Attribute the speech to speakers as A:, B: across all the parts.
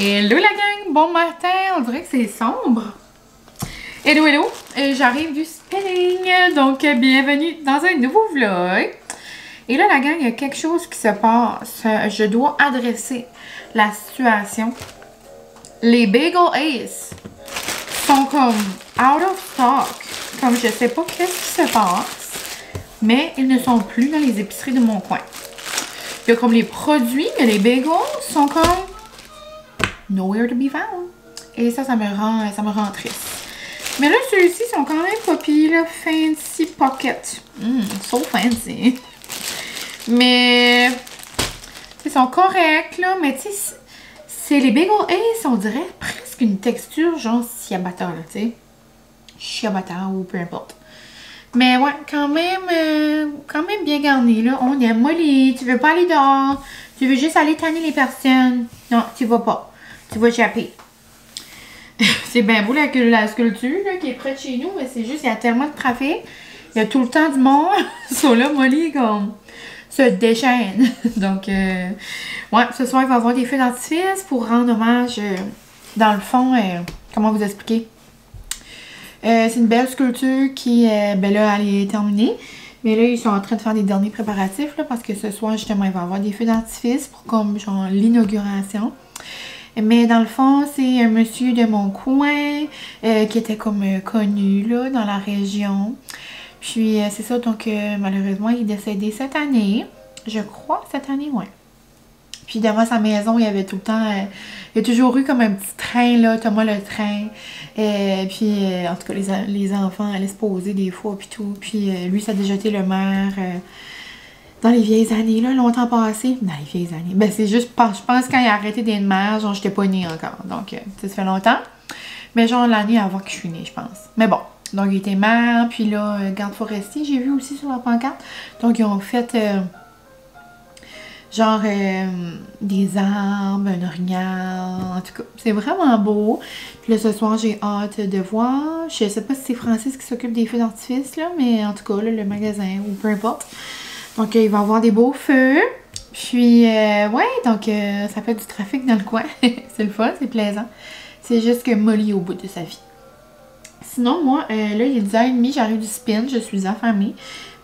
A: Hello la gang, bon matin, on dirait que c'est sombre. Hello hello, j'arrive du spinning, donc bienvenue dans un nouveau vlog. Et là la gang, il y a quelque chose qui se passe, je dois adresser la situation. Les Bagel Ace sont comme out of stock, comme je sais pas qu'est-ce qui se passe, mais ils ne sont plus dans les épiceries de mon coin. Il y a comme les produits, mais les bagels sont comme nowhere to be found. Et ça me rend triste. Mais là, ceux-ci sont quand même pas pires, là. Fancy Pocket. So fancy. Mais, ils sont corrects, là. Mais, tu sais, c'est les Bagel Ace, on dirait presque une texture genre ciabatta, là, tu sais. Ciabatta ou peu importe. Mais ouais, quand même bien garni, là. On aime Molly. Tu veux pas aller dehors. Tu veux juste aller tanner les personnes. Non, tu vas pas. Tu vas échapper. C'est bien beau la sculpture là, qui est près de chez nous, mais c'est juste, il y a tellement de trafic. Il y a tout le temps du monde. So là, Molly, comme, se déchaîne. Donc, ouais, ce soir, il va y avoir des feux d'artifice pour rendre hommage, dans le fond, comment vous expliquer? C'est une belle sculpture qui, ben là, elle est terminée. Mais là, ils sont en train de faire des derniers préparatifs, là, parce que ce soir, justement, il va y avoir des feux d'artifice pour, comme, genre, l'inauguration. Mais dans le fond, c'est un monsieur de mon coin qui était comme connu là, dans la région. Puis c'est ça, donc malheureusement, il est décédé cette année. Je crois, cette année, ouais. Puis devant sa maison, il y avait tout le temps... il y a toujours eu comme un petit train, là, Thomas le train. Puis en tout cas, les enfants allaient se poser des fois, puis tout. Puis lui, ça a déjà été le maire... dans les vieilles années, là, longtemps passé. Dans les vieilles années. Ben, c'est juste, je pense quand il a arrêté d'être maire, genre, j'étais pas née encore. Donc, ça fait longtemps. Mais genre, l'année avant que je suis née, je pense. Mais bon. Donc, il était maire. Puis là, garde forestier, j'ai vu aussi sur la pancarte. Donc, ils ont fait, genre, des arbres, un orignal. En tout cas, c'est vraiment beau. Puis là, ce soir, j'ai hâte de voir. Je sais pas si c'est Francis qui s'occupe des feux d'artifice, là. Mais en tout cas, là, le magasin, ou peu importe. Donc, il va y avoir des beaux feux. Puis, ouais, donc, ça fait du trafic dans le coin. C'est le fun, c'est plaisant. C'est juste que Molly au bout de sa vie. Sinon, moi, là, il est 10h30, j'arrive du spin. Je suis affamée.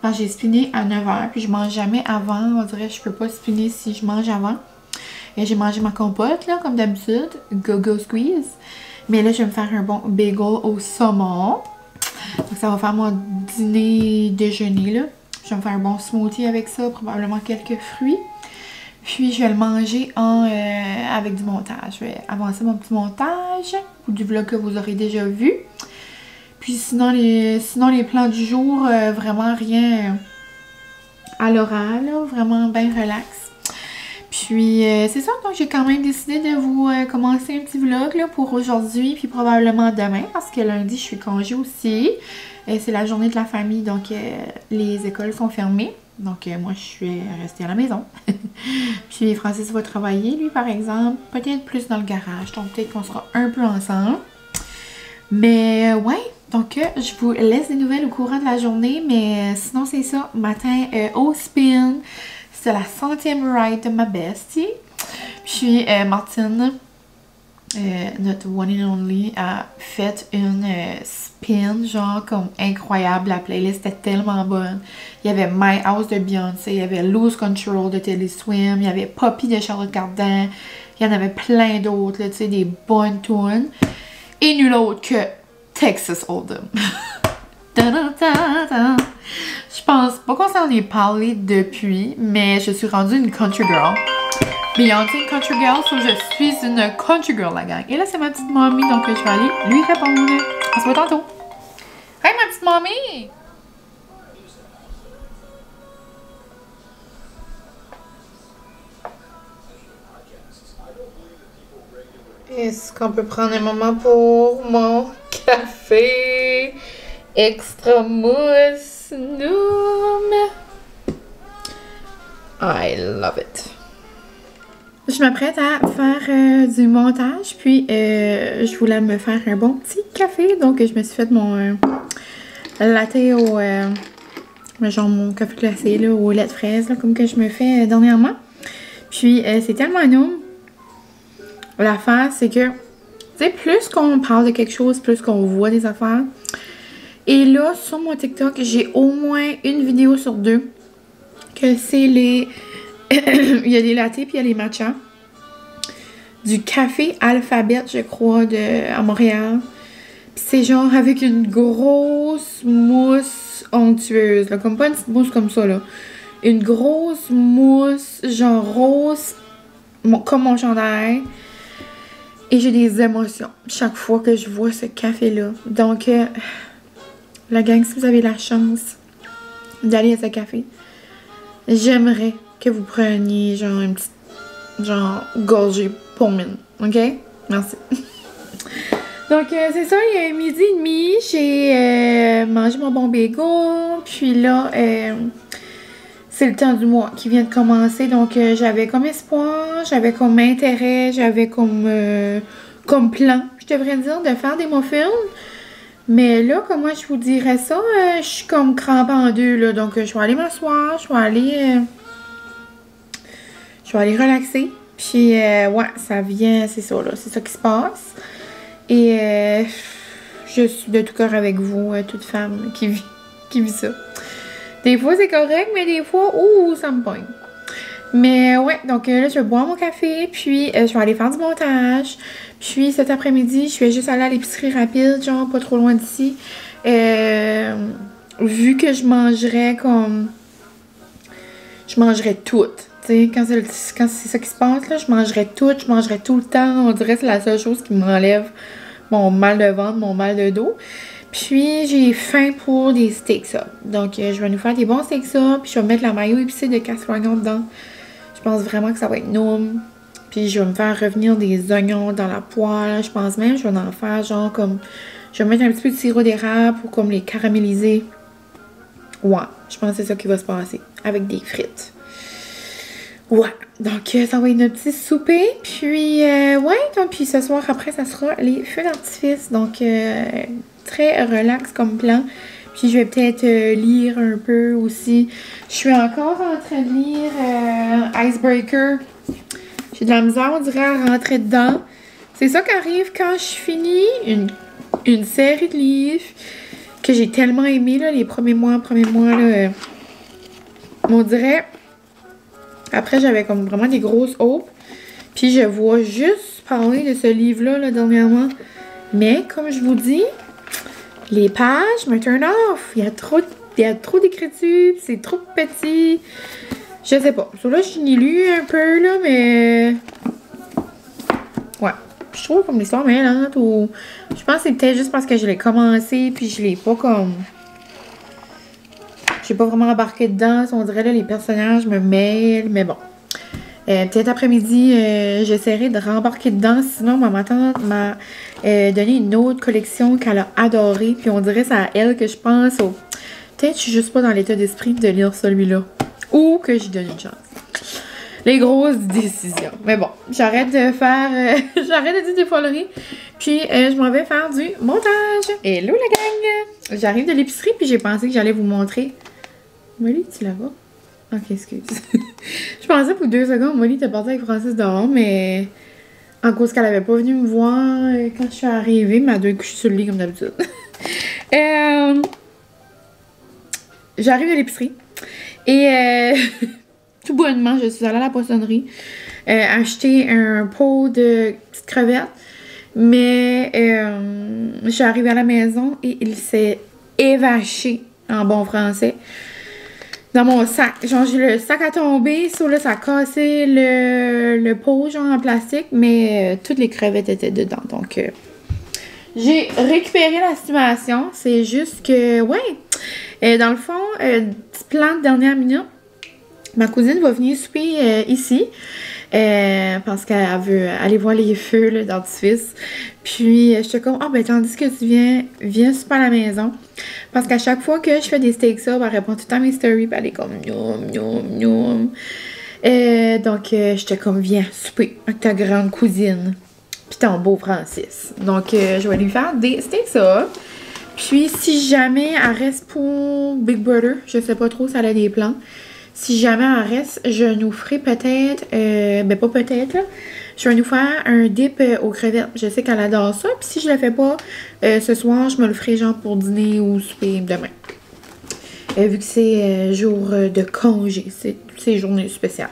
A: Parce que j'ai spiné à 9h. Puis, je mange jamais avant. On dirait que je peux pas spinner si je mange avant. Et j'ai mangé ma compote, là, comme d'habitude. Go squeeze. Mais là, je vais me faire un bon bagel au saumon. Donc, ça va faire mon dîner-déjeuner, là. Je vais me faire un bon smoothie avec ça, probablement quelques fruits. Puis je vais le manger avec du montage. Je vais avancer mon petit montage ou du vlog que vous aurez déjà vu. Puis sinon les plans du jour, vraiment rien à l'oral, vraiment bien relax. Puis c'est ça, donc j'ai quand même décidé de vous commencer un petit vlog là, pour aujourd'hui, puis probablement demain, parce que lundi je suis congé aussi. C'est la journée de la famille, donc les écoles sont fermées. Donc moi je suis restée à la maison. Puis Francis va travailler, lui par exemple, peut-être plus dans le garage. Donc peut-être qu'on sera un peu ensemble. Mais ouais, donc je vous laisse des nouvelles au courant de la journée. Mais sinon c'est ça, matin au spin. C'est la 100e ride de ma bestie. Puis Martine, notre one and only, a fait une spin, genre comme incroyable. La playlist était tellement bonne. Il y avait My House de Beyoncé, il y avait Lose Control de Teddy Swim, il y avait Poppy de Charlotte Gardin, il y en avait plein d'autres, tu sais, des bonnes tunes. Et nul autre que Texas Hold'em. Je pense pas qu'on s'en ait parlé depuis, mais je suis rendue une country girl. Beyoncé, une country girl, so je suis une country girl, la gang. Et là, c'est ma petite mamie, donc je vais aller lui répondre. On se voit tantôt. Hey, ma petite mamie! Est-ce qu'on peut prendre un moment pour mon café extra mousse Noom? I love it. Je m'apprête à faire du montage, puis je voulais me faire un bon petit café, donc je me suis fait mon latte au genre mon café glacé, là, au lait de fraise, là, comme que je me fais dernièrement. Puis, c'est tellement non. L'affaire, c'est que, tu sais, plus qu'on parle de quelque chose, plus qu'on voit des affaires. Et là, sur mon TikTok, j'ai au moins une vidéo sur 2 que c'est les... il y a des lattés puis il y a les matchas. Du café Alphabet, je crois, à Montréal. Puis c'est genre avec une grosse mousse onctueuse, là, comme pas une petite mousse comme ça, là. Une grosse mousse, genre rose, comme mon chandail. Et j'ai des émotions chaque fois que je vois ce café-là. Donc, la gang, si vous avez la chance d'aller à ce café, j'aimerais que vous preniez genre une petite, genre, gorgée pour mine. OK? Merci. Donc, c'est ça, il est midi et demi. J'ai mangé mon bon bagel. Puis là, c'est le temps du mois qui vient de commencer. Donc, j'avais comme espoir, j'avais comme intérêt, j'avais comme plan, je devrais dire, de faire des muffins. Mais là, comment je vous dirais ça? Je suis comme crampée en deux, là. Donc, je vais aller m'asseoir, je vais aller relaxer. Puis, ouais, ça vient, c'est ça, là. C'est ça qui se passe. Et je suis de tout cœur avec vous, toute femme qui vit ça. Des fois, c'est correct, mais des fois, ouh, ça me pogne. Mais ouais, donc là, je vais boire mon café, puis je vais aller faire du montage. Puis cet après-midi, je vais juste aller à l'épicerie rapide, genre pas trop loin d'ici. Vu que je mangerais comme... Je mangerais tout. Tu sais, quand c'est ça qui se passe, là, je mangerais tout le temps. On dirait que c'est la seule chose qui m'enlève mon mal de ventre, mon mal de dos. Puis j'ai faim pour des steaks up. Donc je vais nous faire des bons steaks up. Puis je vais mettre la mayo épicée de Castroignon dedans. Je pense vraiment que ça va être noum. Puis je vais me faire revenir des oignons dans la poêle. Je pense même que je vais en faire genre comme... Je vais mettre un petit peu de sirop d'érable pour comme les caraméliser. Ouais, je pense que c'est ça qui va se passer. Avec des frites. Ouais, donc ça va être notre petit souper. Puis ouais, donc puis ce soir après ça sera les feux d'artifice. Donc très relax comme plan. Puis je vais peut-être lire un peu aussi. Je suis encore en train de lire Icebreaker. J'ai de la misère, on dirait, à rentrer dedans. C'est ça qui arrive quand je finis une série de livres que j'ai tellement aimé, là, les premiers mois, là. On dirait... Après, j'avais comme vraiment des grosses hopes. Puis je vois juste parler de ce livre-là, là, dernièrement. Mais, comme je vous dis, les pages me turn off. Il y a trop d'écriture, c'est trop petit. Je sais pas. Sur là, je n'ai lu un peu, là, mais... Ouais. Je trouve comme l'histoire mêlante ou... Je pense que c'est peut-être juste parce que je l'ai commencé, puis je l'ai pas comme... J'ai pas vraiment embarqué dedans. On dirait, là, les personnages me mêlent, mais bon. Peut-être après-midi, j'essaierai de rembarquer dedans. Sinon, ma tante m'a donné une autre collection qu'elle a adorée. Puis on dirait c'est à elle que je pense. Peut-être que je suis juste pas dans l'état d'esprit de lire celui-là. Ou que j'y donne une chance. Les grosses décisions. Mais bon, j'arrête de faire... j'arrête de dire des foleries. Puis je m'en vais faire du montage. Hello la gang! J'arrive de l'épicerie puis j'ai pensé que j'allais vous montrer... Molly, tu la vois? Ok, excuse. Je pensais pour 2 secondes, Molly était partie avec Francis dehors, mais en cause qu'elle avait pas venu me voir quand je suis arrivée, mais elle doit être couchée sur le lit comme d'habitude. J'arrive à l'épicerie et tout bonnement, je suis allée à la poissonnerie acheter un pot de petites crevettes, mais je suis arrivée à la maison et il s'est évaché en bon français dans mon sac. Genre, j'ai le sac à tomber. Sur là, ça a cassé le pot, genre, en plastique. Mais toutes les crevettes étaient dedans. Donc, j'ai récupéré la situation. C'est juste que, ouais. Dans le fond, petit plan de dernière minute. Ma cousine va venir souper ici. Parce qu'elle veut aller voir les feux d'artifice. Puis j'étais comme, ah ben tandis que tu viens souper à la maison. Parce qu'à chaque fois que je fais des steaks up, elle répond tout le temps à mes stories. Puis elle est comme, noum. Donc j'étais comme, viens souper avec ta grande cousine. Puis ton beau Francis. Donc je vais lui faire des steaks up. Puis, si jamais elle reste pour Big Brother, je sais pas trop si elle a des plans. Si jamais elle reste, je nous ferai peut-être, ben pas peut-être là, je vais nous faire un dip aux crevettes. Je sais qu'elle adore ça. Puis si je le fais pas ce soir, je me le ferai genre pour dîner ou souper demain. Vu que c'est jour de congé, c'est journée spéciale.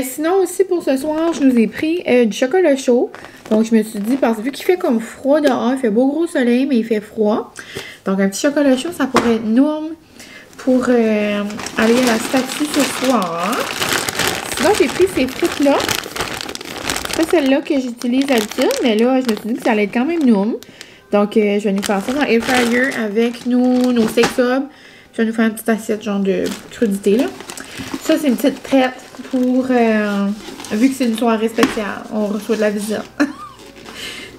A: Sinon aussi pour ce soir, je nous ai pris du chocolat chaud. Donc je me suis dit, parce que vu qu'il fait comme froid dehors, il fait beau gros soleil, mais il fait froid. Donc un petit chocolat chaud, ça pourrait être énorme pour aller à la statue ce soir. Sinon j'ai pris ces frites-là. C'est pas celle-là que j'utilise d'habitude, mais là je me suis dit que ça allait être quand même énorme. Donc je vais nous faire ça dans Air Fryer avec nos steak subs. Je vais nous faire une petite assiette genre de crudité là. Ça c'est une petite traite pour vu que c'est une soirée spéciale, on reçoit de la visite.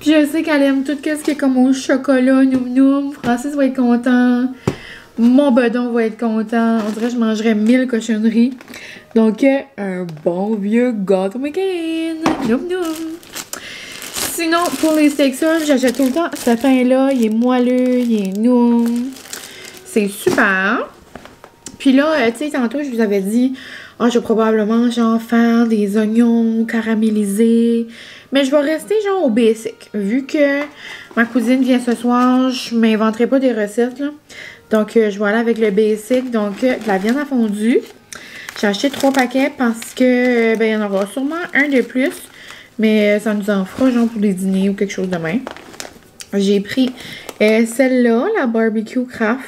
A: Puis je sais qu'elle aime tout ce qui est comme au chocolat, noum. Francis va être content. Mon bedon va être content. On dirait que je mangerais 1000 cochonneries. Donc un bon vieux gâteau McCain. Noum. Sinon, pour les steaks subs, j'achète tout le temps ce pain-là. Il est moelleux, il est noum. C'est super. Puis là, tu sais, tantôt, je vous avais dit, je vais probablement, genre, faire des oignons caramélisés. Mais je vais rester, genre, au basic. Vu que ma cousine vient ce soir, je m'inventerai pas des recettes, là. Donc, je vais aller avec le basic. Donc, de la viande à fondue. J'ai acheté 3 paquets parce que, ben, il y en aura sûrement un de plus. Mais ça nous en fera, genre, pour des dîners ou quelque chose de même. J'ai pris celle-là, la barbecue craft.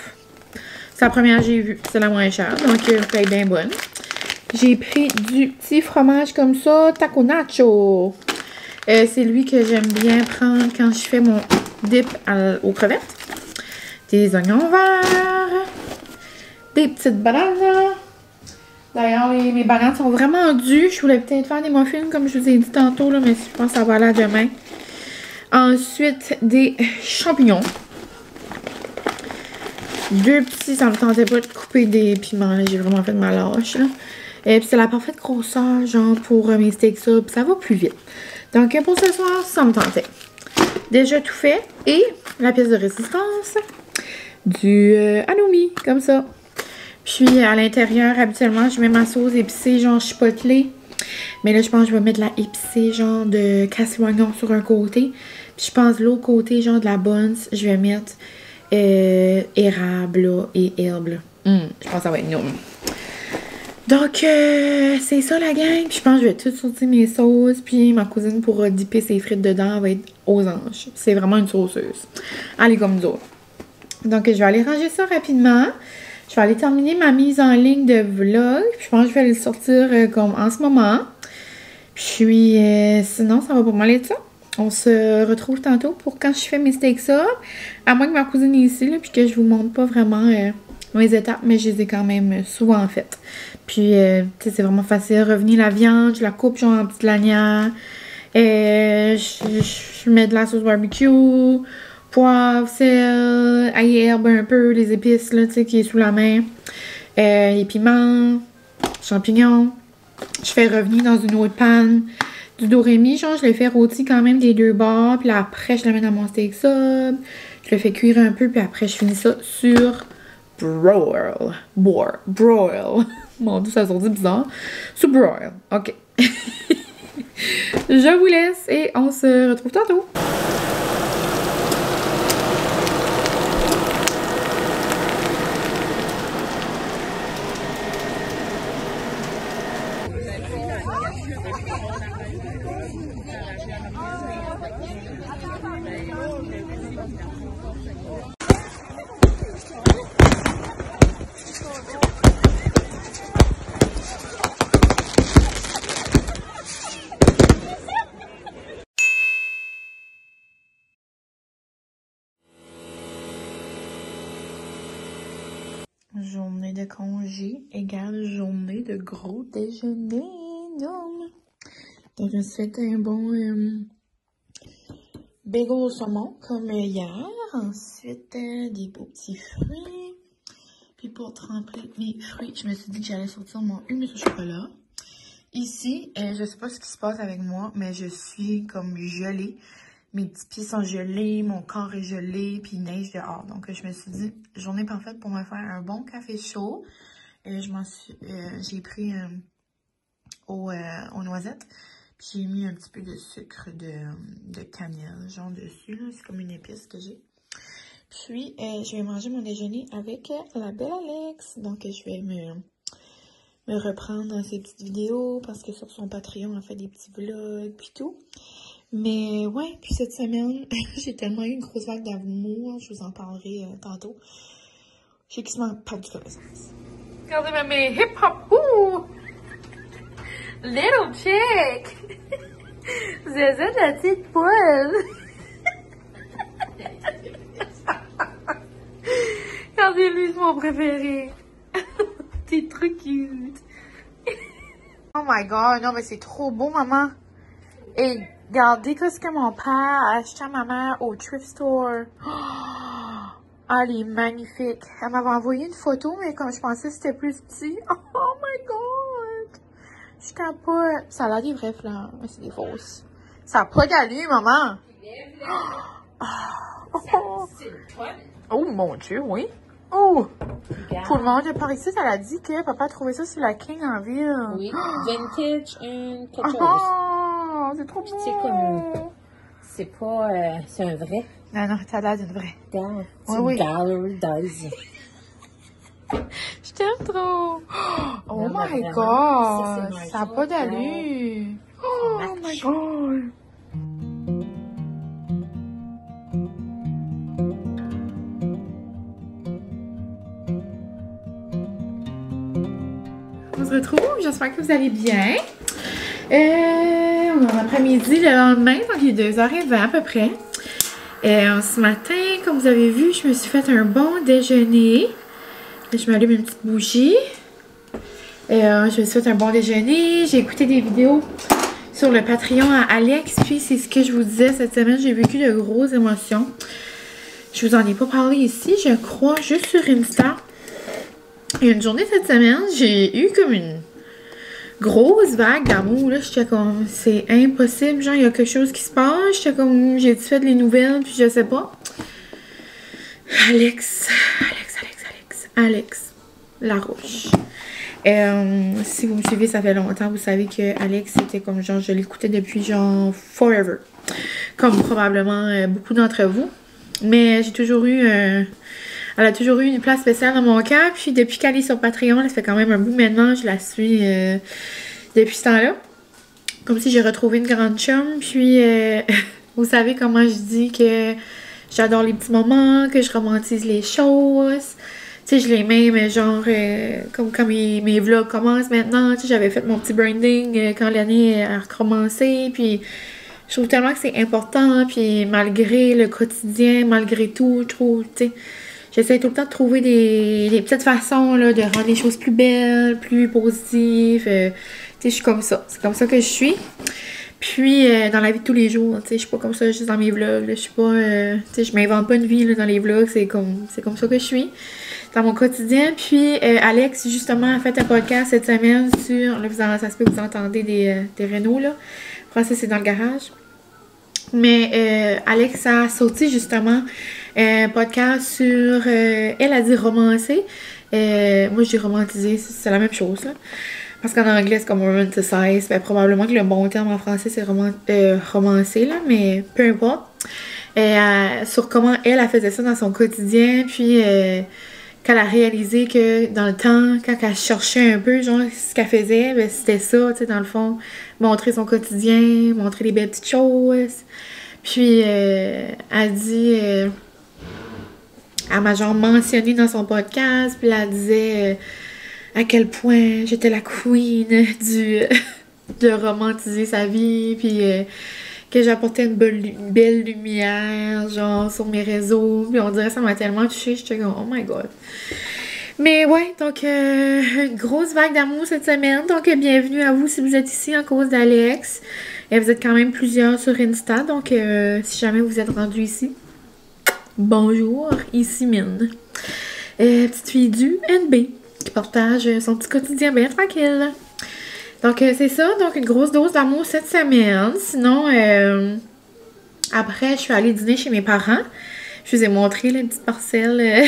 A: C'est la première que j'ai vue. C'est la moins chère. Donc, elle est bien bonne. J'ai pris du petit fromage comme ça, taco nacho. C'est lui que j'aime bien prendre quand je fais mon dip aux crevettes. Des oignons verts. Des petites bananes. D'ailleurs, mes bananes sont vraiment dues. Je voulais peut-être faire des muffins comme je vous ai dit tantôt, là, mais je pense que ça va aller à demain. Ensuite, des champignons. 2 petits, ça me tentait pas de couper des piments. J'ai vraiment fait de ma lâche. Et puis c'est la parfaite grosseur, genre pour mes steaks subs. Ça va plus vite. Donc pour ce soir, ça me tentait. Déjà tout fait. Et la pièce de résistance. Du halloumi, comme ça. Puis à l'intérieur, habituellement, je mets ma sauce épicée, genre chipotelée. Mais là, je pense que je vais mettre de la épicée, genre de casse-oignon sur un côté. Puis je pense de l'autre côté, genre de la buns, je vais mettre érable là, et herbe. Je pense que ça va être énorme. Donc, c'est ça la gang. Puis je pense que je vais tout sortir mes sauces. Puis ma cousine pourra dipper ses frites dedans. Elle va être aux anges. C'est vraiment une sauceuse. Elle est comme nous autres. Donc, je vais aller ranger ça rapidement. Je vais aller terminer ma mise en ligne de vlog. Puis je pense que je vais le sortir comme en ce moment. Puis sinon, ça va pas mal être ça. On se retrouve tantôt pour quand je fais mes steaks subs. À moins que ma cousine est ici, là, puis que je vous montre pas vraiment mes étapes, mais je les ai quand même souvent faites. Puis, tu sais, c'est vraiment facile. Revenir la viande, je la coupe genre en petites lanières. Je mets de la sauce barbecue, poivre, sel, ail, herbe un peu, les épices, là, tu sais, qui est sous la main. Les piments, champignons. Je fais revenir dans une autre panne du doremi, genre je le fais rôti quand même des 2 bords, puis là après je le mets dans mon steak sub, je le fais cuire un peu, puis après je finis ça sur broil. Mon dieu, ça sortit bizarre. Sur broil, ok. Je vous laisse et on se retrouve tantôt. Journée de congé égale journée de gros déjeuner. Non. Donc, je me suis fait un bon bagel au saumon comme hier. Ensuite, des beaux petits fruits. Puis pour tremper mes fruits, je me suis dit que j'allais sortir mon hummus au chocolat. Ici, je sais pas ce qui se passe avec moi, mais je suis comme gelée. mes petits pieds sont gelés, mon corps est gelé, puis il neige dehors. Donc, je me suis dit, journée parfaite pour me faire un bon café chaud. J'ai pris aux noisettes, puis j'ai mis un petit peu de sucre de cannelle, genre dessus, là. C'est comme une épice que j'ai. Puis, je vais manger mon déjeuner avec la belle Alex. Donc, je vais me reprendre dans ces petites vidéos parce que sur son Patreon, elle fait des petits vlogs, puis tout. Mais ouais, puis cette semaine, j'ai tellement eu une grosse vague d'amour, je vous en parlerai tantôt. J'ai quasiment perdu connaissance. Regardez mes hip-hop, ouh! Little chick! Zézé de la petite poêle! Regardez, lui, c'est mon préféré! T'es trop cute! Oh my god, non mais c'est trop beau, maman! Et regardez ce que mon père a acheté à ma mère au thrift store. Ah, elle est magnifique. Elle m'avait envoyé une photo, mais comme je pensais que c'était plus petit. Oh my god! Je capote. Ça a l'air des vraies fleurs, mais c'est des fausses. Ça n'a pas d'allure, maman. Oh mon Dieu, oui. Oh! Pour le monde de par ici, elle a dit que papa a trouvé ça sur la King en ville.
B: Oui, vintage quelque chose.
A: Oh, c'est trop beau.
B: C'est comme... C'est pas... c'est un vrai.
A: Non, non, ça a l'air d'une vraie.
B: C'est une gallery dies.
A: Je t'aime trop. Oh
B: non,
A: my
B: vraiment,
A: god.
B: Ça
A: Ça n'a pas d'allure. Oh my god. On se retrouve, j'espère que vous allez bien. On est en après-midi le lendemain, donc il est 2h20 à peu près. Ce matin, comme vous avez vu, je me suis fait un bon déjeuner. Je m'allume une petite bougie. Je me suis fait un bon déjeuner. J'ai écouté des vidéos sur le Patreon à Alex. Puis c'est ce que je vous disais cette semaine, j'ai vécu de grosses émotions. Je vous en ai pas parlé ici, je crois, juste sur Insta. Et une journée cette semaine, j'ai eu comme une grosse vague d'amour, là. J'étais comme, c'est impossible, genre, il y a quelque chose qui se passe. J'étais comme, j'ai-tu fait les nouvelles, puis je sais pas. Alex Larouche. Si vous me suivez, ça fait longtemps, vous savez que Alex, c'était comme, genre, je l'écoutais depuis, genre, forever. Comme probablement beaucoup d'entre vous. Mais j'ai toujours eu... elle a toujours eu une place spéciale dans mon cœur. Puis depuis qu'elle est sur Patreon, ça fait quand même un bout maintenant. Je la suis depuis ce temps-là. Comme si j'ai retrouvé une grande chum. Puis vous savez comment je dis que j'adore les petits moments, que je romantise les choses. Tu sais, je les mets, mais genre, comme quand mes vlogs commencent maintenant. Tu sais, j'avais fait mon petit branding quand l'année a recommencé. Puis je trouve tellement que c'est important. Puis malgré le quotidien, malgré tout, je trouve, tu sais, j'essaie tout le temps de trouver des petites façons là, de rendre les choses plus belles, plus positives. Tu sais, je suis comme ça. C'est comme ça que je suis. Puis, dans la vie de tous les jours, tu sais, je suis pas comme ça juste dans mes vlogs. Là, je suis pas... tu sais, je m'invente pas une vie là, dans les vlogs. C'est comme ça que je suis dans mon quotidien. Puis, Alex, justement, a fait un podcast cette semaine sur... Là, ça se peut que vous entendez des rénaux, là. Français, c'est dans le garage. Mais Alex a sauté, justement... un podcast sur... elle a dit romancer. Moi, j'ai romantisé. C'est la même chose, là. Parce qu'en anglais, c'est comme romanticize. Ben, probablement que le bon terme en français, c'est romancer, là. Mais peu importe. Sur comment elle faisait ça dans son quotidien. Puis, qu'elle a réalisé que dans le temps, quand elle cherchait un peu, genre, ce qu'elle faisait, ben, c'était ça, tu sais, dans le fond. Montrer son quotidien, montrer les belles petites choses. Puis, elle dit... elle m'a genre mentionné dans son podcast, puis elle disait à quel point j'étais la queen de romantiser sa vie, puis que j'apportais une belle lumière, genre, sur mes réseaux, puis on dirait que ça m'a tellement touchée, j'étais comme, oh my god. Mais ouais, donc, une grosse vague d'amour cette semaine, donc bienvenue à vous si vous êtes ici en cause d'Alex. Et vous êtes quand même plusieurs sur Insta, donc si jamais vous êtes rendu ici, bonjour, ici Mine. Petite fille du NB qui partage son petit quotidien bien tranquille. Donc c'est ça, donc une grosse dose d'amour cette semaine. Sinon, après, je suis allée dîner chez mes parents. Je vous ai montré la petite parcelle,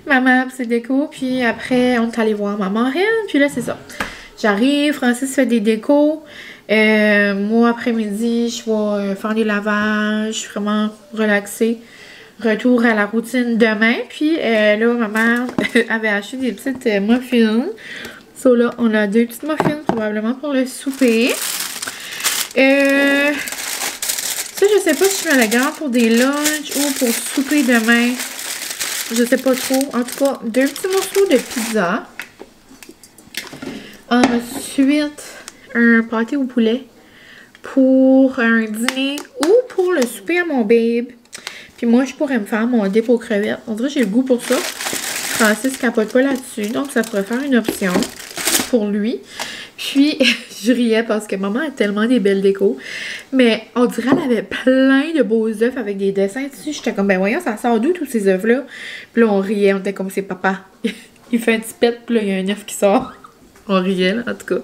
A: maman, ses décos. Puis après, on est allé voir ma marraine. Puis là, c'est ça. J'arrive, Francis fait des décos. Moi, après-midi, je vais faire des lavages, vraiment relaxée. Retour à la routine demain. Puis là, maman avait acheté des petites muffins. So là, on a 2 petites muffins probablement pour le souper. Ça, je sais pas si je me le garde pour des lunchs ou pour souper demain. Je sais pas trop. En tout cas, 2 petits morceaux de pizza. Ensuite, un pâté au poulet pour un dîner ou pour le souper à mon babe. Puis moi, je pourrais me faire mon dip aux crevettes. On dirait que j'ai le goût pour ça. Francis capote pas là-dessus, donc ça pourrait faire une option pour lui. Puis, je riais parce que maman a tellement des belles décos. Mais on dirait qu'elle avait plein de beaux œufs avec des dessins dessus. J'étais comme, ben voyons, ça sort d'où tous ces œufs-là? Puis là, on riait, on était comme, c'est papa. Il fait un petit pet, puis là, il y a un œuf qui sort. On riait, là, en tout cas.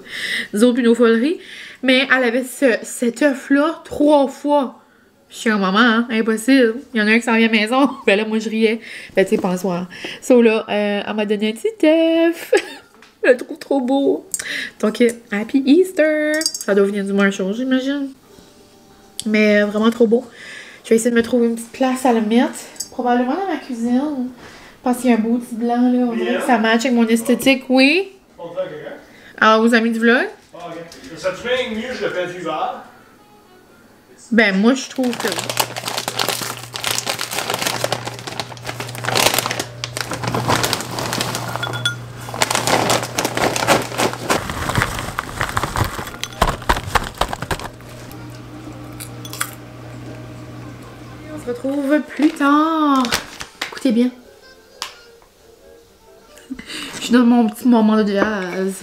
A: Nous autres, puis nos foleries. Mais elle avait cet œuf-là 3 fois. Je suis en maman, hein? Impossible. Il y en a un qui s'en vient à la maison. Ben là, moi, je riais. Ben, tu sais, pensoir. So là, elle m'a donné un petit œuf. Je le trouve trop beau. Donc, Happy Easter! Ça doit venir du marché, j'imagine. Mais vraiment trop beau. Je vais essayer de me trouver une petite place à le mettre. Probablement dans ma cuisine. Parce qu'il y a un beau petit blanc, là. On dirait que ça match avec mon esthétique. Oui? Alors, aux amis du vlog?
C: Ah, ok. Ça te fait mieux, je le fais du verre.
A: Ben, moi, je trouve que... On se retrouve plus tard. Écoutez bien. Je suis dans mon petit moment de jazz.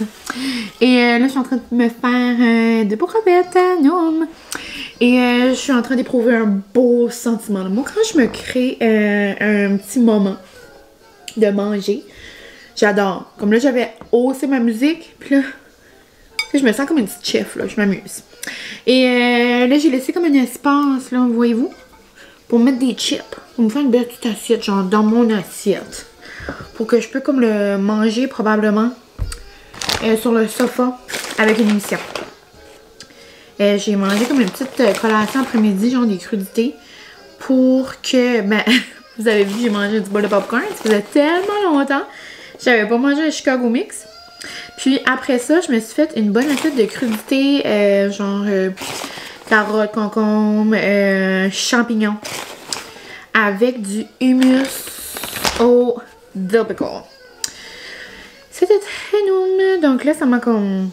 A: Et là, je suis en train de me faire de beaux crevettes à Noum. Et je suis en train d'éprouver un beau sentiment. Moi, quand je me crée un petit moment de manger, j'adore. Comme là, j'avais haussé ma musique. Puis là, je me sens comme une petite chef, là. Je m'amuse. Et là, j'ai laissé comme un espace, là, voyez-vous, pour mettre des chips. Pour me faire une belle petite assiette, genre dans mon assiette. Pour que je peux comme le manger probablement sur le sofa avec une émission. J'ai mangé comme une petite collation après-midi, genre des crudités. Pour que, ben, vous avez vu, j'ai mangé du bol de popcorn. Ça faisait tellement longtemps. J'avais pas mangé un Chicago Mix. Puis après ça, je me suis fait une bonne assiette de crudités, genre carottes, concombres, champignons. Avec du hummus au dill pickle. C'était très noum. Donc là, ça m'a comme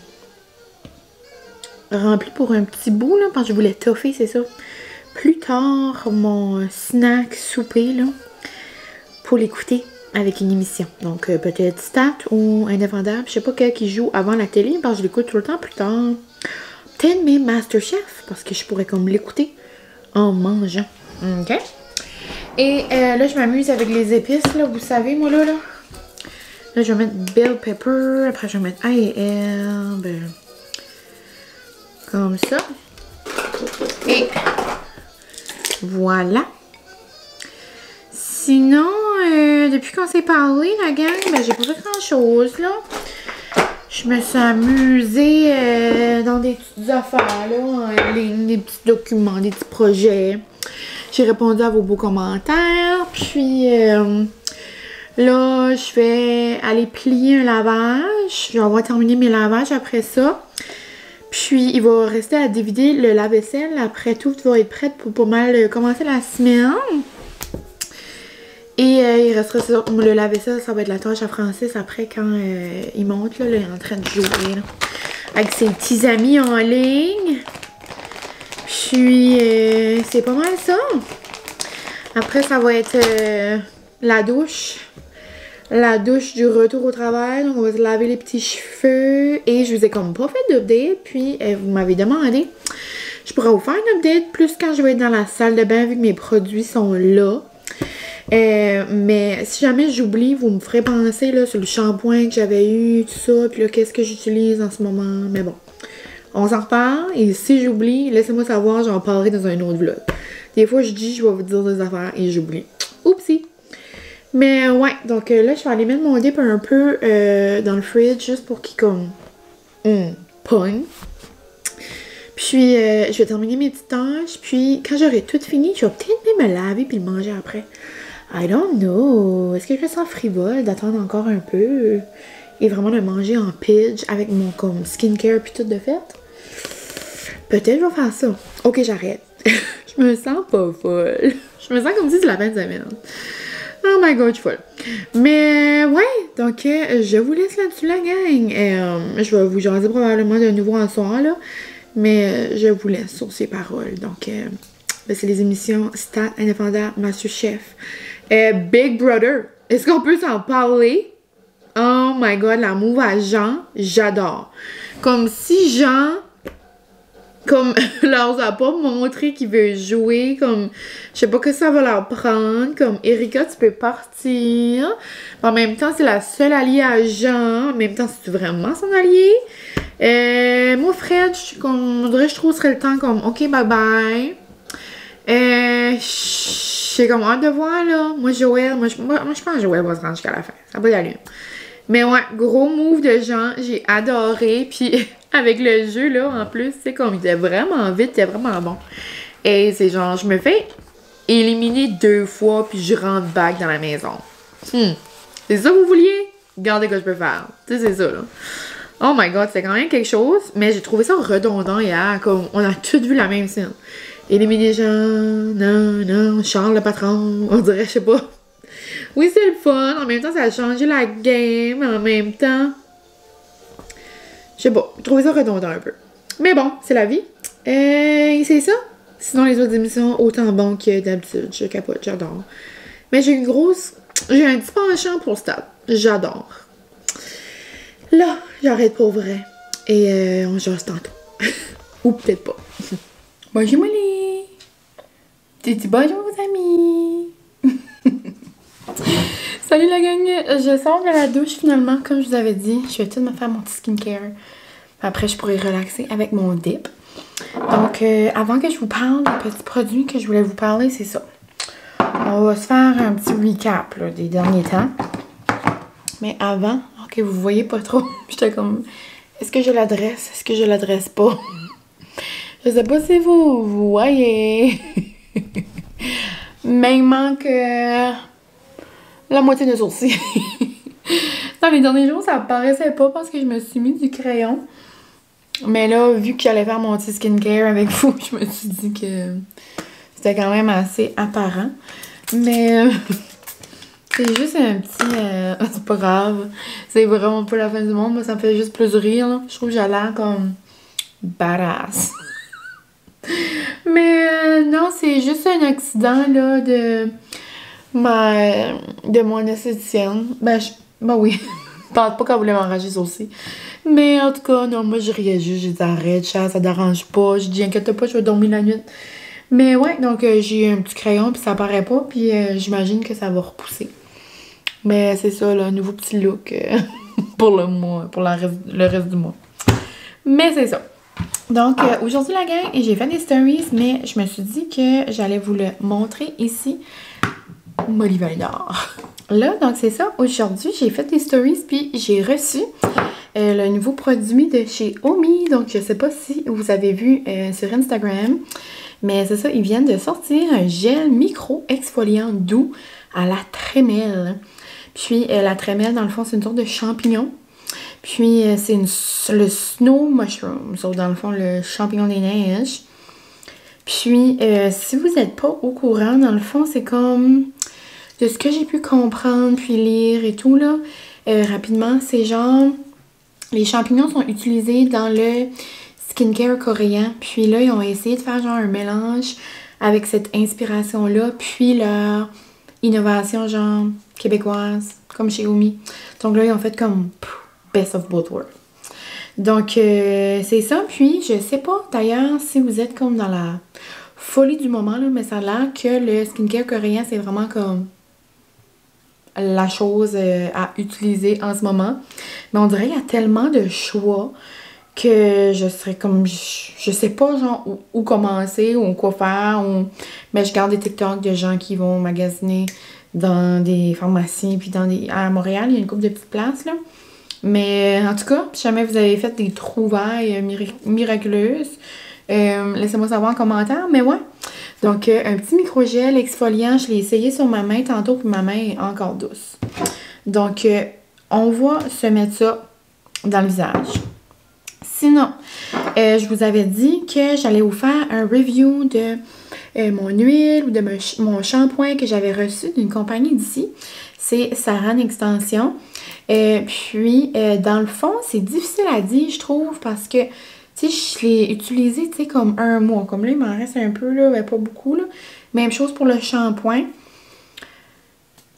A: rempli pour un petit bout, là, parce que je voulais toffer, c'est ça. Plus tard, mon snack souper, là, pour l'écouter avec une émission. Donc, peut-être Stat ou Indéfendable. Je sais pas quel qui joue avant la télé, parce que je l'écoute tout le temps plus tard. Peut-être même Masterchef, parce que je pourrais comme l'écouter en mangeant. OK? Et là, je m'amuse avec les épices, là, vous savez, moi, là. Là, je vais mettre bell pepper. Après, je vais mettre ail et herbe. Comme ça. Et voilà. Sinon, depuis qu'on s'est parlé, la gang, ben, j'ai pas fait grand-chose, là. Je me suis amusée dans des petites affaires, là, en ligne, des petits documents, des petits projets. J'ai répondu à vos beaux commentaires. Puis là, je vais aller plier un lavage. Je vais avoir terminé mes lavages après ça. Puis il va rester à dévider le lave-vaisselle. Après tout va être prêt pour pas mal commencer la semaine. Et il restera ça. Le lave-vaisselle, ça va être la tâche à Francis après quand il monte. Là, il est en train de jouer là, avec ses petits amis en ligne. Puis, c'est pas mal ça. Après, ça va être la douche. La douche du retour au travail. Donc, on va se laver les petits cheveux. Et je vous ai comme pas fait d'update. Puis, vous m'avez demandé. Je pourrais vous faire un update plus quand je vais être dans la salle de bain vu que mes produits sont là. Mais si jamais j'oublie, vous me ferez penser là, sur le shampoing que j'avais eu, tout ça. Puis là, qu'est-ce que j'utilise en ce moment. Mais bon. On s'en reparle et si j'oublie, laissez-moi savoir, j'en parlerai dans un autre vlog. Des fois, je dis, je vais vous dire des affaires et j'oublie. Oupsie! Mais ouais, donc là, je vais aller mettre mon dip un peu dans le fridge juste pour qu'il comme pogne. Puis, je vais terminer mes petites tâches. Puis, quand j'aurai tout fini, je vais peut-être même me laver puis le manger après. I don't know. Est-ce que je sens frivole d'attendre encore un peu et vraiment de manger en pidge avec mon comme skincare puis tout de fait? Peut-être je vais faire ça. Ok, j'arrête. Je me sens pas folle. Je me sens comme si c'était la fin de semaine. Oh my god, je suis folle. Mais ouais, donc je vous laisse là-dessus la gang. Je vais vous jaser probablement de nouveau en soir là. Mais je vous laisse sur ces paroles. Donc c'est les émissions Stat Indépendant, MasterChef. Big Brother. Est-ce qu'on peut s'en parler? Oh my god, la move à Jean, j'adore. Comme si Jean comme leur a pas montré qu'il veut jouer, comme je sais pas que ça va leur prendre, comme Erika tu peux partir, en même temps c'est la seule alliée à Jean, en même temps c'est vraiment son allié. Moi Fred, je trouve que ce serait le temps comme ok bye bye. J'ai comme hâte de voir là, moi Joël, moi je pense que Joël va se rendre jusqu'à la fin, ça va y aller. Mais ouais, gros move de Jean, j'ai adoré, puis avec le jeu, là, en plus, c'est comme, il était vraiment vite, il était vraiment bon. Et c'est genre, je me fais éliminer 2 fois, puis je rentre back dans la maison. C'est ça que vous vouliez? Regardez ce que je peux faire. Tu sais, c'est ça, là. Oh my god, c'est quand même quelque chose, mais j'ai trouvé ça redondant hier, comme, on a toutes vu la même scène. Éliminer Jean, non, Charles le patron, on dirait, je sais pas. Oui, c'est le fun. En même temps, ça a changé la game. En même temps, je sais pas. Je trouvais ça redondant un peu. Mais bon, c'est la vie. Et c'est ça. Sinon, les autres émissions, autant bon que d'habitude. Je capote, j'adore. Mais j'ai un petit penchant pour Stat. J'adore. Là, j'arrête pour vrai. Et on jase tantôt. Ou peut-être pas. Bonjour, Molly. Titi, bonjour, vos amis. Salut la gang, je sors de la douche finalement, comme je vous avais dit, je vais tout me faire mon petit skincare. Après, je pourrai relaxer avec mon dip. Donc, avant que je vous parle des petits produits que je voulais vous parler, c'est ça. On va se faire un petit recap là, des derniers temps. Mais avant, ok, vous voyez pas trop, j'étais comme, est-ce que je l'adresse? Est-ce que je l'adresse pas? Je sais pas si vous voyez. Mais il manque la moitié de sourcils. Dans les derniers jours, ça paraissait pas parce que je me suis mis du crayon. Mais là, vu que j'allais faire mon petit skincare avec vous, je me suis dit que c'était quand même assez apparent. Mais c'est juste un petit... c'est pas grave. C'est vraiment pas la fin du monde. Moi, ça me fait juste plus rire. Là. Je trouve que j'ai l'air comme badass. Mais non, c'est juste un accident là de mon esthéticienne. Ben oui, je pense pas qu'elle voulait m'enrager aussi. Mais en tout cas, non, moi je riais juste, j'ai dit arrête, chat, ça dérange pas. Je dis inquiète pas, je vais dormir la nuit. Mais ouais, donc j'ai un petit crayon puis ça apparaît pas, puis j'imagine que ça va repousser. Mais c'est ça, là, un nouveau petit look pour le mois, pour le reste du mois. Mais c'est ça. Donc, aujourd'hui, la gang, j'ai fait des stories, mais je me suis dit que j'allais vous le montrer ici. Molly Validor. Là, donc c'est ça. Aujourd'hui, j'ai fait des stories, puis j'ai reçu le nouveau produit de chez Omi. Donc, je sais pas si vous avez vu sur Instagram, mais c'est ça, ils viennent de sortir un gel micro-exfoliant doux à la trémelle. Puis, la trémelle, dans le fond, c'est une sorte de champignon. Puis, c'est le snow mushroom, donc dans le fond, le champignon des neiges. Puis, si vous n'êtes pas au courant, dans le fond, c'est comme, de ce que j'ai pu comprendre, puis lire et tout, là, rapidement, c'est genre, les champignons sont utilisés dans le skincare coréen. Puis là, ils ont essayé de faire genre un mélange avec cette inspiration-là, puis leur innovation, genre, québécoise, comme chez Omi. Donc là, ils ont fait comme... Best of both worlds. Donc, c'est ça. Puis, je sais pas, d'ailleurs, si vous êtes comme dans la folie du moment, là, mais ça a l'air que le skincare coréen, c'est vraiment comme la chose à utiliser en ce moment. Mais on dirait qu'il y a tellement de choix que je serais comme, je sais pas genre où commencer ou quoi faire. Mais je garde des TikTok de gens qui vont magasiner dans des pharmacies, puis à Montréal, il y a une couple de petites places, là. Mais en tout cas, si jamais vous avez fait des trouvailles miraculeuses, laissez-moi savoir en commentaire. Mais ouais, donc un petit microgel exfoliant, je l'ai essayé sur ma main tantôt, puis ma main est encore douce. Donc, on va se mettre ça dans le visage. Sinon, je vous avais dit que j'allais vous faire un review de mon huile ou de mon shampoing que j'avais reçu d'une compagnie d'ici. C'est Saran Extension. Puis, dans le fond, c'est difficile à dire, je trouve, parce que, tu sais, je l'ai utilisé, tu sais, comme un mois. Comme là, il m'en reste un peu, là, mais pas beaucoup, là. Même chose pour le shampoing.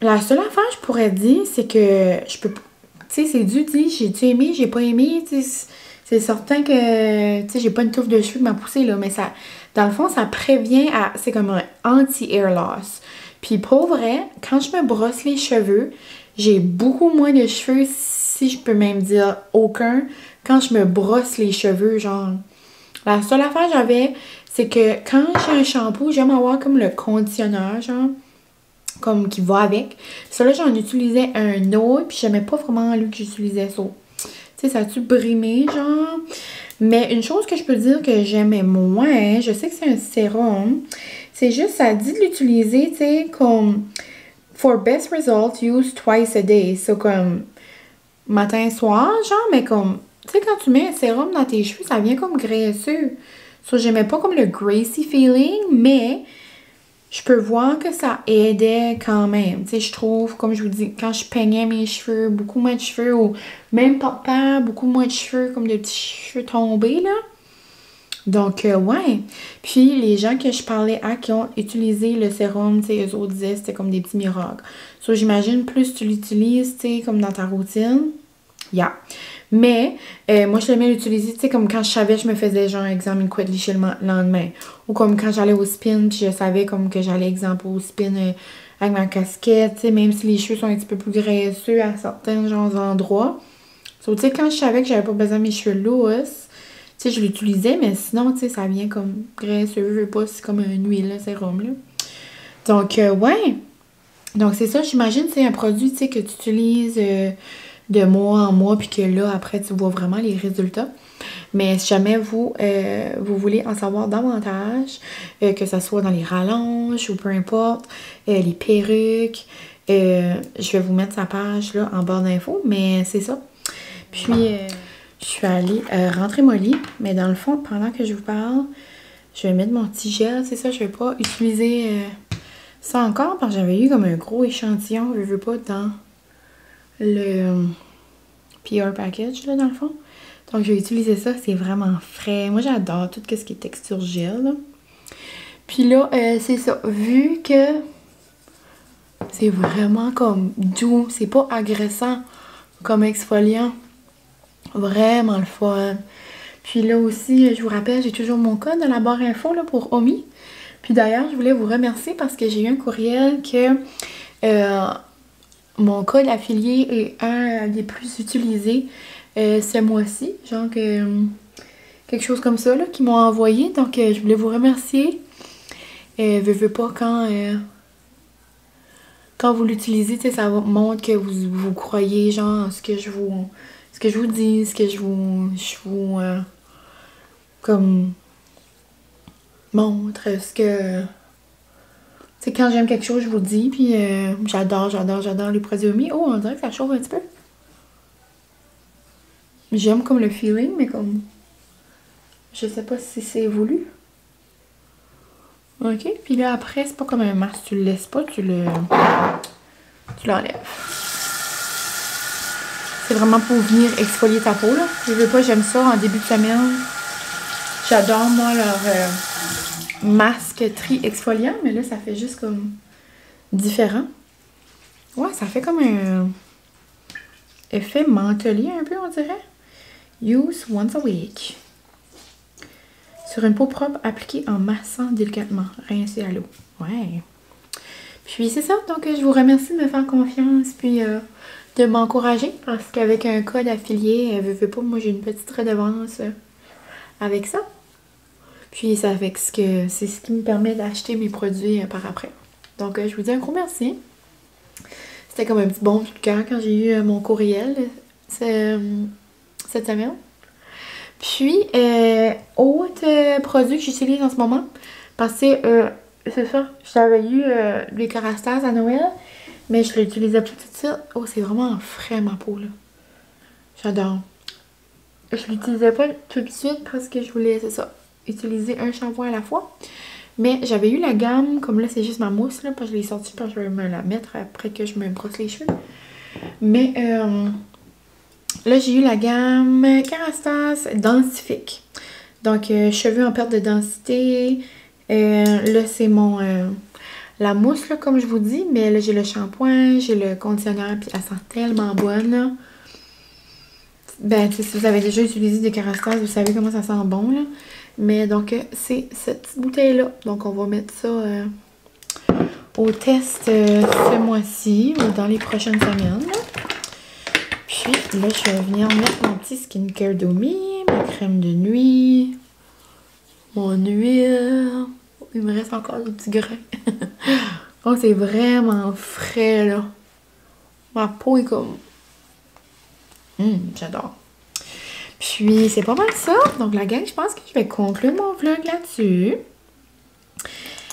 A: La seule affaire que je pourrais dire, c'est que je peux... Tu sais, c'est dû dire, j'ai-tu aimé, j'ai pas aimé, tu sais... C'est certain que, tu sais, j'ai pas une touffe de cheveux qui m'a poussé, là, mais ça, dans le fond, ça prévient à, c'est comme un anti-hair loss. Puis pour vrai, quand je me brosse les cheveux, j'ai beaucoup moins de cheveux, si je peux même dire aucun, quand je me brosse les cheveux, genre. La seule affaire que j'avais, c'est que quand j'ai un shampoo, j'aime avoir comme le conditionneur, genre, comme qui va avec. Ça là, j'en utilisais un autre, puis j'aimais pas vraiment lui que j'utilisais ça. Tu sais, ça a-tu brimé, genre? Mais une chose que je peux dire que j'aimais moins, je sais que c'est un sérum, c'est juste, ça dit de l'utiliser, tu sais, comme for best results, use twice a day. So, comme matin, soir, genre, mais comme, tu sais, quand tu mets un sérum dans tes cheveux, ça vient comme graisseux. So, j'aimais pas comme le greasy feeling, mais je peux voir que ça aidait quand même. Tu sais, je trouve, comme je vous dis, quand je peignais mes cheveux, beaucoup moins de cheveux, ou même pas beaucoup moins de cheveux, comme de petits cheveux tombés, là. Donc, ouais. Puis, les gens que je parlais à qui ont utilisé le sérum, tu sais, eux autres disaient c'était comme des petits miracles. So, j'imagine, plus tu l'utilises, tu sais, comme dans ta routine, yeah. Mais, moi, je l'aimais l'utiliser, tu sais, comme quand je savais, je me faisais, genre, exemple, une couette lichée le lendemain. Ou comme quand j'allais au spin, puis je savais comme que j'allais, exemple, au spin avec ma casquette, tu sais, même si les cheveux sont un petit peu plus graisseux à certains, genre, endroits. So, tu sais, quand je savais que j'avais pas besoin de mes cheveux lousses, tu sais, je l'utilisais, mais sinon, tu sais, ça vient comme graisseux, je veux pas, c'est comme une huile, là, sérum, là. Donc, ouais. Donc, c'est ça, j'imagine, c'est un produit, tu sais, que tu utilises de mois en mois, puis que là, après, tu vois vraiment les résultats. Mais si jamais vous voulez en savoir davantage, que ce soit dans les rallonges ou peu importe, les perruques, je vais vous mettre sa page là en barre d'infos, mais c'est ça. Puis, je suis allée rentrer mon lit, mais dans le fond, pendant que je vous parle, je vais mettre mon petit gel, c'est ça, je vais pas utiliser ça encore, parce que j'avais eu comme un gros échantillon, je veux pas, dans le PR package, là, dans le fond. Donc, je vais utiliser ça. C'est vraiment frais. Moi, j'adore tout ce qui est texture gel, là. Puis là, c'est ça. Vu que c'est vraiment comme doux, c'est pas agressant comme exfoliant. Vraiment le fun. Puis là aussi, je vous rappelle, j'ai toujours mon code dans la barre info là, pour Omi. Puis d'ailleurs, je voulais vous remercier parce que j'ai eu un courriel que mon code affilié est un des plus utilisés ce mois-ci. Genre quelque chose comme ça là, qu'ils m'ont envoyé. Donc, je voulais vous remercier. Veux pas quand vous l'utilisez, ça montre que vous croyez genre ce que je vous dis, ce que je vous comme montre, ce que... Tu sais, quand j'aime quelque chose, je vous le dis, puis j'adore les produits Omi. Oh, on dirait que ça chauffe un petit peu. J'aime comme le feeling, mais comme... Je sais pas si c'est voulu. Ok, puis là, après, c'est pas comme un masque, tu le laisses pas, tu l'enlèves. C'est vraiment pour venir exfolier ta peau, là. Je veux pas, j'aime ça en début de semaine. J'adore, moi, leur masque tri exfoliant, mais là, ça fait juste comme différent. Ouais, ça fait comme un effet mentelier un peu, on dirait. Use once a week. Sur une peau propre, appliquée en massant délicatement. Rincée à l'eau. Ouais. Puis c'est ça. Donc, je vous remercie de me faire confiance. Puis, de m'encourager parce qu'avec un code affilié, elle veut pas, moi j'ai une petite redevance avec ça. Puis ça fait que c'est ce qui me permet d'acheter mes produits par après. Donc je vous dis un gros merci. C'était comme un petit bon coup de cœur quand j'ai eu mon courriel cette semaine. Puis autre produit que j'utilise en ce moment, parce que c'est ça, j'avais eu les Kerastase à Noël, mais je l'utilisais plus tout de suite. Oh, c'est vraiment frais ma peau là. J'adore. Je l'utilisais pas tout de suite parce que je voulais, c'est ça, utiliser un shampoing à la fois. Mais j'avais eu la gamme, comme là c'est juste ma mousse là, parce que je l'ai sortie parce que je vais me la mettre après que je me brosse les cheveux. Mais là j'ai eu la gamme Kerastase densifique. Donc cheveux en perte de densité. Là c'est mon la mousse là comme je vous dis, mais là j'ai le shampoing, j'ai le conditionneur, puis elle sent tellement bonne là. Ben si vous avez déjà utilisé des Kerastase, vous savez comment ça sent bon là. Mais donc, c'est cette petite bouteille-là. Donc, on va mettre ça au test ce mois-ci ou dans les prochaines semaines. Puis, là, je vais venir mettre mon petit skincare d'Omi, ma crème de nuit, mon huile. Il me reste encore des petits grains. Oh, c'est vraiment frais, là. Ma peau est comme... j'adore. Puis, c'est pas mal ça. Donc, la gang, je pense que je vais conclure mon vlog là-dessus.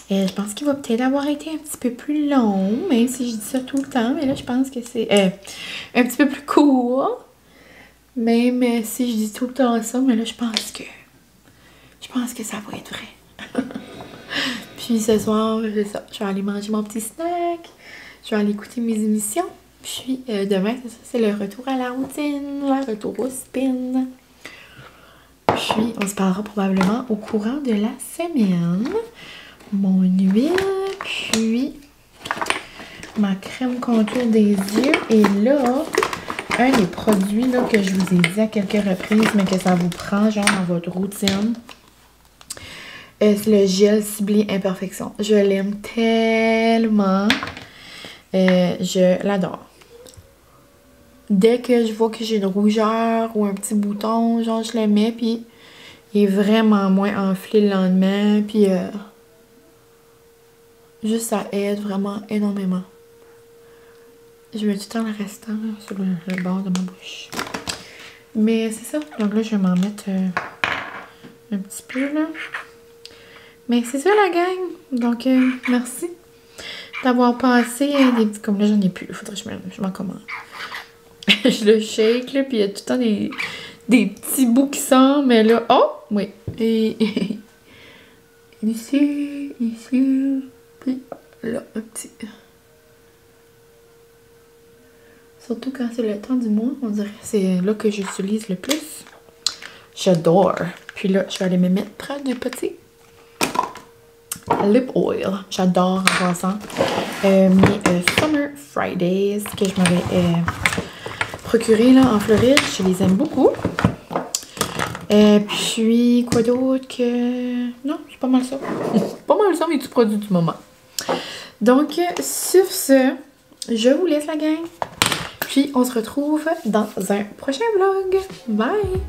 A: Je pense qu'il va peut-être avoir été un petit peu plus long, même si je dis ça tout le temps. Mais là, je pense que c'est un petit peu plus court. Même si je dis tout le temps ça, mais là, je pense que ça va être vrai. Puis, ce soir, c'est ça. Je vais aller manger mon petit snack. Je vais aller écouter mes émissions. Puis demain, c'est le retour à la routine, le retour au spin. Puis on se parlera probablement au courant de la semaine. Mon huile, puis ma crème contour des yeux. Et là, un des produits là, que je vous ai dit à quelques reprises, mais que ça vous prend genre dans votre routine, c'est le gel ciblé imperfection. Je l'aime tellement. Je l'adore. Dès que je vois que j'ai une rougeur ou un petit bouton, genre je le mets, puis il est vraiment moins enflé le lendemain, puis juste ça aide vraiment énormément. Je mets tout le temps le restant là, sur le bord de ma bouche. Mais c'est ça, donc là je vais m'en mettre un petit peu là. Mais c'est ça la gang, donc merci d'avoir passé des petits... Comme là j'en ai plus, il faudrait que je m'en commande. Je le shake, là, puis il y a tout le temps des petits bouts qui sortent, mais là... Oh! Oui. Et ici, puis là, un petit... Surtout quand c'est le temps du mois, on dirait que c'est là que j'utilise le plus. J'adore. Puis là, je vais aller me mettre des petits lip oil. J'adore en passant. Mes Summer Fridays que je m'avais... procuré là en Floride, je les aime beaucoup. Puis quoi d'autre que... Non, c'est pas mal ça. Pas mal ça mes petits produits du moment. Donc sur ce, je vous laisse la gang. Puis on se retrouve dans un prochain vlog. Bye!